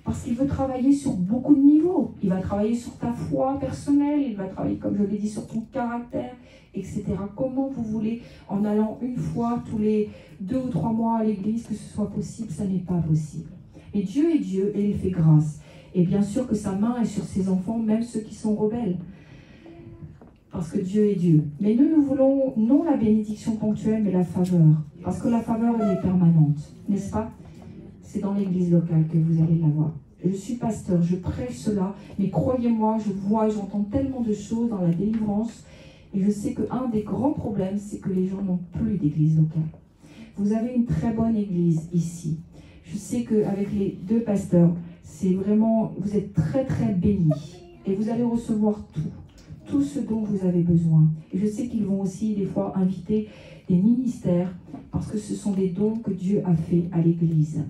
Parce qu'il veut travailler sur beaucoup de niveaux. Il va travailler sur ta foi personnelle, il va travailler, comme je l'ai dit, sur ton caractère, etc. Comment vous voulez, en allant une fois tous les 2 ou 3 mois à l'église, que ce soit possible? Ça n'est pas possible. Mais Dieu est Dieu et il fait grâce. Et bien sûr que sa main est sur ses enfants, même ceux qui sont rebelles. Parce que Dieu est Dieu. Mais nous voulons non la bénédiction ponctuelle, mais la faveur. Parce que la faveur, elle est permanente, n'est-ce pas? C'est dans l'église locale que vous allez l'avoir. Je suis pasteur, je prêche cela, mais croyez-moi, je vois, j'entends tellement de choses dans la délivrance, et je sais qu'un des grands problèmes, c'est que les gens n'ont plus d'église locale. Vous avez une très bonne église ici. Je sais qu'avec les 2 pasteurs, c'est vraiment, vous êtes très très bénis, et vous allez recevoir tout ce dont vous avez besoin. Et je sais qu'ils vont aussi des fois inviter des ministères, parce que ce sont des dons que Dieu a fait à l'église.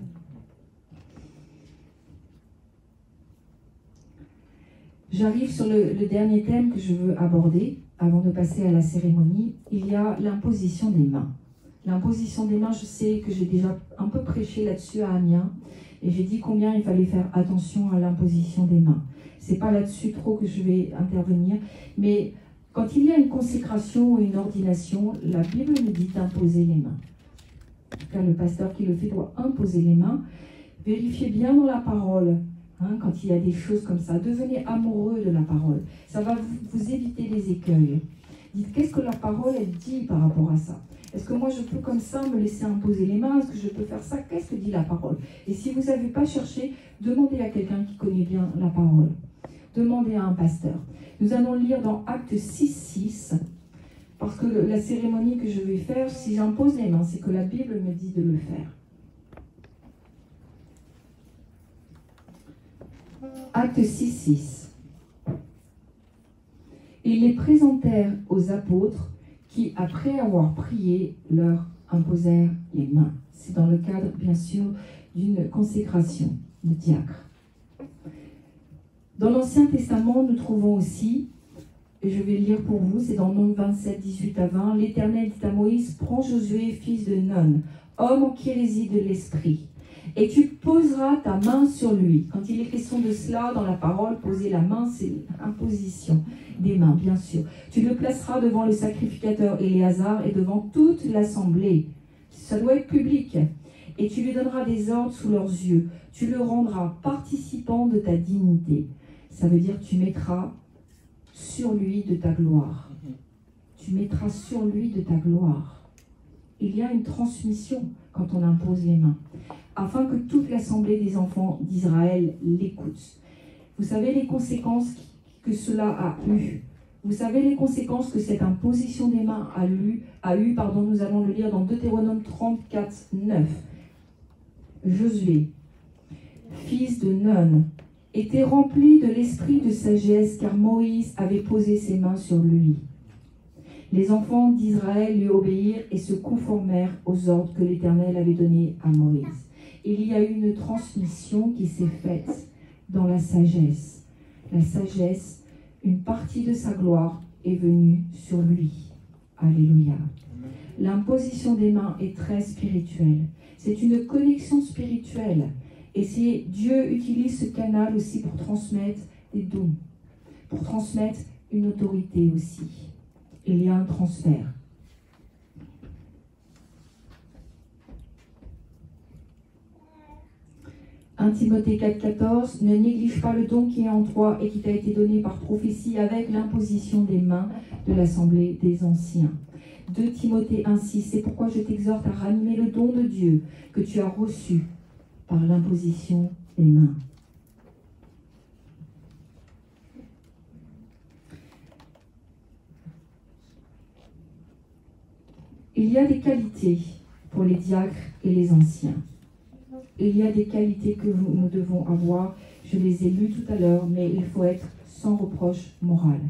J'arrive sur le dernier thème que je veux aborder, avant de passer à la cérémonie. Il y a l'imposition des mains. L'imposition des mains, je sais que j'ai déjà un peu prêché là-dessus à Amiens, et j'ai dit combien il fallait faire attention à l'imposition des mains. C'est pas là-dessus trop que je vais intervenir, mais quand il y a une consécration ou une ordination, la Bible nous dit d'imposer les mains. En tout cas, le pasteur qui le fait doit imposer les mains. Vérifiez bien dans la parole. Quand il y a des choses comme ça, devenez amoureux de la parole. Ça va vous éviter les écueils. Dites, qu'est-ce que la parole, elle dit par rapport à ça? Est-ce que moi, je peux comme ça me laisser imposer les mains? Est-ce que je peux faire ça? Qu'est-ce que dit la parole? Et si vous n'avez pas cherché, demandez à quelqu'un qui connaît bien la parole. Demandez à un pasteur. Nous allons lire dans Actes 6:6, parce que la cérémonie que je vais faire, si j'impose les mains, c'est que la Bible me dit de le faire. Acte 6:6. Ils les présentèrent aux apôtres qui, après avoir prié, leur imposèrent les mains. C'est dans le cadre, bien sûr, d'une consécration de diacre. Dans l'Ancien Testament, nous trouvons aussi, et je vais lire pour vous, c'est dans Nombres 27, 18 à 20, l'Éternel dit à Moïse, prends Josué, fils de Nun, homme en qui réside l'Esprit, Et tu poseras ta main sur lui. Quand il est question de cela dans la parole, poser la main, c'est imposition des mains, bien sûr. Tu le placeras devant le sacrificateur Éléazar et devant toute l'assemblée. Ça doit être public. Et tu lui donneras des ordres sous leurs yeux. Tu le rendras participant de ta dignité. Ça veut dire que tu mettras sur lui de ta gloire. Tu mettras sur lui de ta gloire. Il y a une transmission quand on impose les mains, afin que toute l'assemblée des enfants d'Israël l'écoute. Vous savez les conséquences que cela a eu. Vous savez les conséquences que cette imposition des mains a eu. Nous allons le lire dans Deutéronome 34, 9. Josué, fils de Nun, était rempli de l'esprit de sagesse, car Moïse avait posé ses mains sur lui. Les enfants d'Israël lui obéirent et se conformèrent aux ordres que l'Éternel avait donnés à Moïse. Il y a eu une transmission qui s'est faite dans la sagesse. La sagesse, une partie de sa gloire est venue sur lui. Alléluia. L'imposition des mains est très spirituelle. C'est une connexion spirituelle. Et Dieu utilise ce canal aussi pour transmettre des dons, pour transmettre une autorité aussi. Il y a un transfert. « 1 Timothée 4,14 Ne néglige pas le don qui est en toi et qui t'a été donné par prophétie avec l'imposition des mains de l'assemblée des anciens. » 2 Timothée 1,6 C'est pourquoi je t'exhorte à ranimer le don de Dieu que tu as reçu par l'imposition des mains. Il y a des qualités pour les diacres et les anciens. Il y a des qualités que nous devons avoir. Je les ai lues tout à l'heure, mais il faut être sans reproche moral.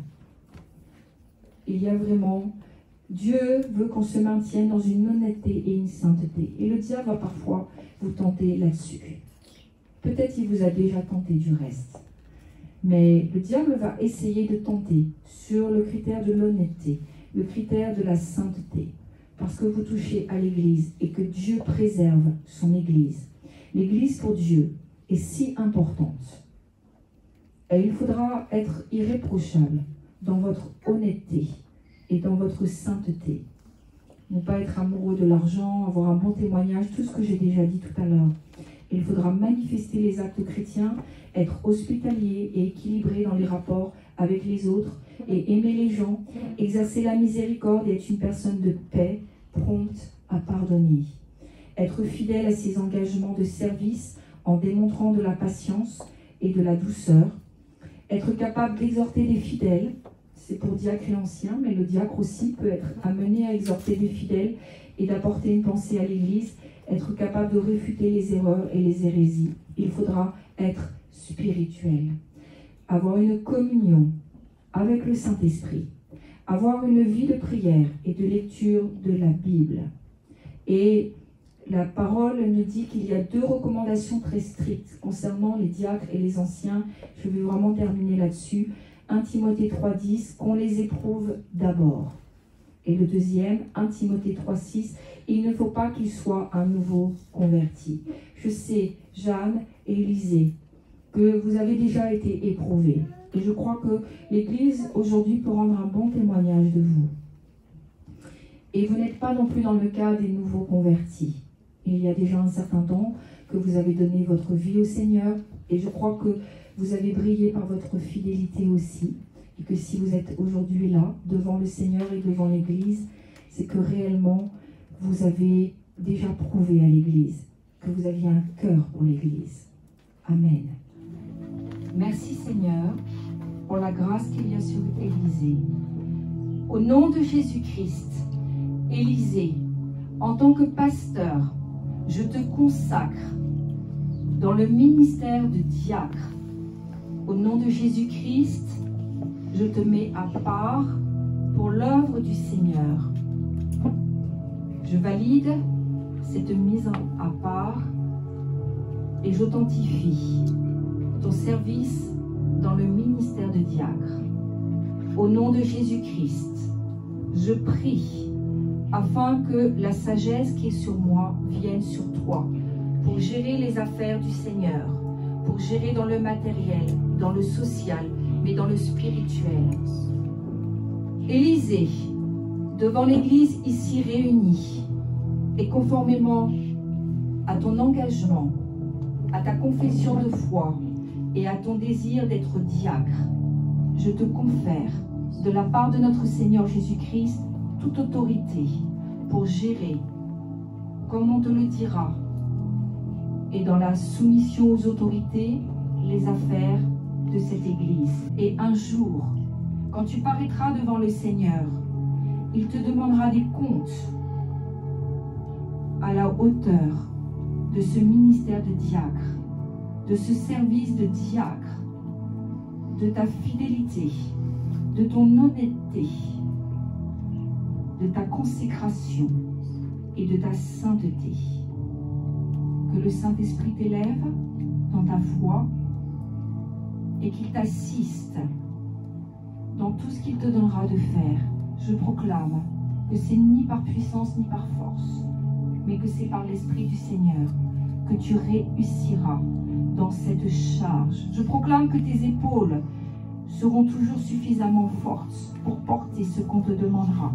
Il y a vraiment... Dieu veut qu'on se maintienne dans une honnêteté et une sainteté. Et le diable va parfois vous tenter là-dessus. Peut-être qu'il vous a déjà tenté du reste. Mais le diable va essayer de tenter sur le critère de l'honnêteté, le critère de la sainteté. Parce que vous touchez à l'Église et que Dieu préserve son Église. L'Église pour Dieu est si importante. Et il faudra être irréprochable dans votre honnêteté et dans votre sainteté. Ne pas être amoureux de l'argent, avoir un bon témoignage, tout ce que j'ai déjà dit tout à l'heure. Il faudra manifester les actes chrétiens, être hospitalier et équilibré dans les rapports avec les autres et aimer les gens, exercer la miséricorde et être une personne de paix, prompte à pardonner. Être fidèle à ses engagements de service en démontrant de la patience et de la douceur. Être capable d'exhorter les fidèles, c'est pour diacre et ancien, mais le diacre aussi peut être amené à exhorter les fidèles et d'apporter une pensée à l'Église, être capable de réfuter les erreurs et les hérésies. Il faudra être spirituel, avoir une communion avec le Saint-Esprit, avoir une vie de prière et de lecture de la Bible. Et la parole nous dit qu'il y a 2 recommandations très strictes concernant les diacres et les anciens. Je vais vraiment terminer là-dessus. 1 Timothée 3,10, qu'on les éprouve d'abord. Et le deuxième, 1 Timothée 3,6, il ne faut pas qu'il soit un nouveau converti. Je sais, Jeanne et Élisée, que vous avez déjà été éprouvés. Et je crois que l'Église aujourd'hui peut rendre un bon témoignage de vous. Et vous n'êtes pas non plus dans le cas des nouveaux convertis. Il y a déjà un certain temps que vous avez donné votre vie au Seigneur. Et je crois que vous avez brillé par votre fidélité aussi. Et que si vous êtes aujourd'hui là, devant le Seigneur et devant l'Église, c'est que réellement, vous avez déjà prouvé à l'Église que vous aviez un cœur pour l'Église. Amen. Merci Seigneur pour la grâce qu'il y a sur Élisée. Au nom de Jésus-Christ, Élisée, en tant que pasteur, je te consacre dans le ministère de diacre. Au nom de Jésus-Christ, je te mets à part pour l'œuvre du Seigneur. Je valide cette mise à part et j'authentifie ton service dans le ministère de diacre. Au nom de Jésus-Christ, je prie afin que la sagesse qui est sur moi vienne sur toi, pour gérer les affaires du Seigneur, pour gérer dans le matériel, dans le social, mais dans le spirituel. Élisée, devant l'Église ici réunie, et conformément à ton engagement, à ta confession de foi et à ton désir d'être diacre, je te confère, de la part de notre Seigneur Jésus-Christ, toute autorité pour gérer, comme on te le dira, et dans la soumission aux autorités, les affaires de cette Église. Et un jour, quand tu paraîtras devant le Seigneur, il te demandera des comptes à la hauteur de ce ministère de diacre, de ce service de diacre, de ta fidélité, de ton honnêteté, de ta consécration et de ta sainteté. Que le Saint-Esprit t'élève dans ta foi et qu'il t'assiste dans tout ce qu'il te donnera de faire. Je proclame que c'est ni par puissance ni par force, mais que c'est par l'Esprit du Seigneur que tu réussiras dans cette charge. Je proclame que tes épaules seront toujours suffisamment fortes pour porter ce qu'on te demandera.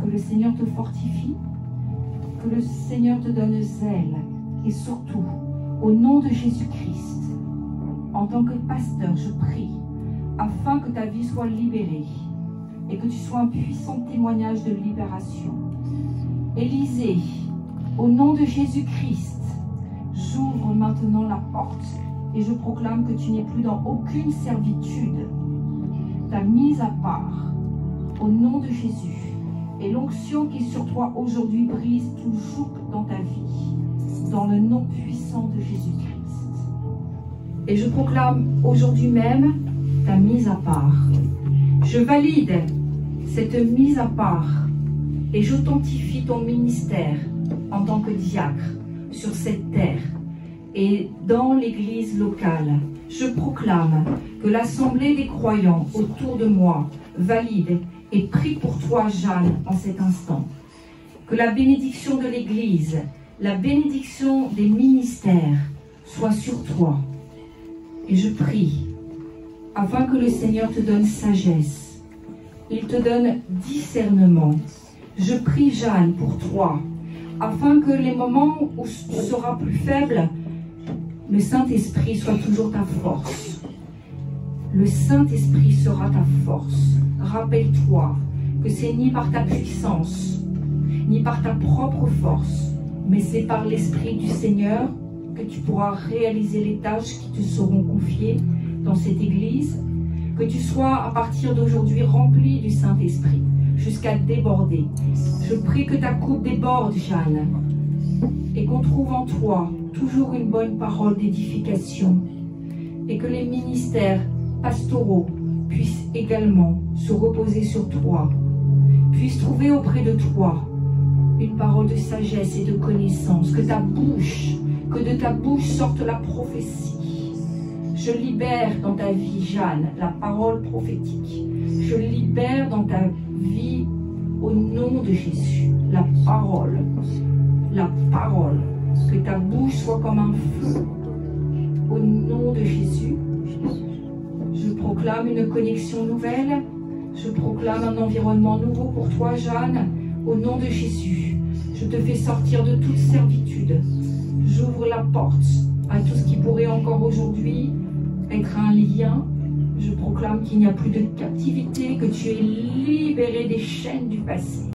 Que le Seigneur te fortifie, que le Seigneur te donne zèle, et surtout, au nom de Jésus-Christ, en tant que pasteur, je prie, afin que ta vie soit libérée, et que tu sois un puissant témoignage de libération. Élisée, au nom de Jésus-Christ, j'ouvre maintenant la porte et je proclame que tu n'es plus dans aucune servitude. Ta mise à part, au nom de Jésus, et l'onction qui est sur toi aujourd'hui brise tout joug dans ta vie, dans le nom puissant de Jésus-Christ. Et je proclame aujourd'hui même ta mise à part. Je valide cette mise à part et j'authentifie ton ministère en tant que diacre sur cette terre et dans l'église locale. Je proclame que l'assemblée des croyants autour de moi valide et prie pour toi, Jeanne, en cet instant. Que la bénédiction de l'église, la bénédiction des ministères soit sur toi. Et je prie afin que le Seigneur te donne sagesse, il te donne discernement. Je prie, Jeanne, pour toi, afin que les moments où tu seras plus faible, le Saint-Esprit soit toujours ta force. Le Saint-Esprit sera ta force. Rappelle-toi que c'est ni par ta puissance, ni par ta propre force, mais c'est par l'Esprit du Seigneur que tu pourras réaliser les tâches qui te seront confiées dans cette Église, que tu sois à partir d'aujourd'hui rempli du Saint-Esprit, jusqu'à déborder. Je prie que ta coupe déborde, Jeanne, et qu'on trouve en toi toujours une bonne parole d'édification, et que les ministères pastoraux puissent également se reposer sur toi, puissent trouver auprès de toi une parole de sagesse et de connaissance, que de ta bouche sorte la prophétie. Je libère dans ta vie, Jeanne, la parole prophétique. Je libère dans ta vie, au nom de Jésus, la parole. Que ta bouche soit comme un feu. Au nom de Jésus, je proclame une connexion nouvelle. Je proclame un environnement nouveau pour toi, Jeanne. Au nom de Jésus, je te fais sortir de toute servitude. J'ouvre la porte à tout ce qui pourrait encore aujourd'hui être un lien. Je proclame qu'il n'y a plus de captivité, que tu es libéré des chaînes du passé.